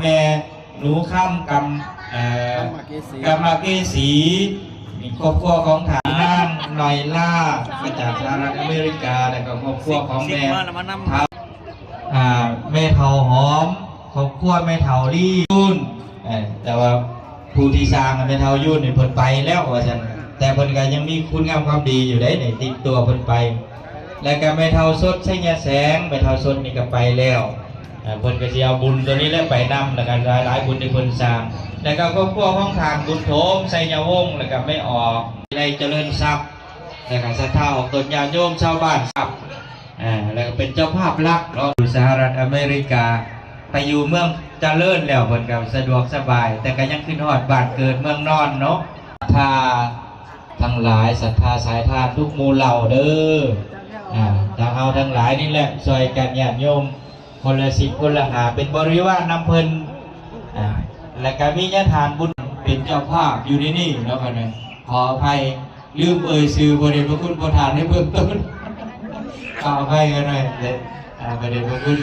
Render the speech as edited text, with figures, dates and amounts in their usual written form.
แม่หนูข้ามกรรมกรรมเกษีมีครอบครัวของฐานนั่งหน่อยล่ามาจากสหรัฐอเมริกาแล้วก็ครอบครัวของแม่เท้าแม่เท่าหอมครอบครัวแม่เท่าลี่ยุ่นแต่ว่าผู้ที่สร้างแม่เท่ายุ่นเนี่ยเพิ่นไปแล้วว่าฉันแต่เพิ่นก็ยังมีคุณงามความดีอยู่ได้ในติดตัวเพิ่นไปแล้วก็แม่เท่าสดใช้ยาแสงแม่เท่าสดนี่ก็ไปแล้วเพิ่นก็สิเอาบุญตัวนี้แล้วไปนำแล้วก็หลายบุญที่เพิ่นสร้างแล้วก็ครอบครัวของทางบุญโถมไสยาวงศ์แล้วก็ไม่ออกในเจริญทรัพย์แล้วก็ศรัทธาของตนญาติโยมชาวบ้านครับแล้วก็เป็นเจ้าภาพลักเราอยู่สหรัฐอเมริกาไปอยู่เมืองเจริญแล้วเพิ่นก็สะดวกสบายแต่ก็ยังขึ้นฮอดบ้านเกิดเมืองนอนเนาะถ้าทั้งหลายศรัทธาสายทานทุกหมู่เหล่าเด้อทางเอาทั้งหลายนี่แหละช่วยกันญาติโยมคนละ10คนละ5เป็นบริวารนำเพิ่นและก็มีญาติทานบุญเป็นเจ้าภาพอยู่ในนี่แล้วกันนะขออภัยลืมชื่อพระเดชพระคุณประธานให้เพิ่มต้นขออภัยกันหน่อยพระเดชพระคุณ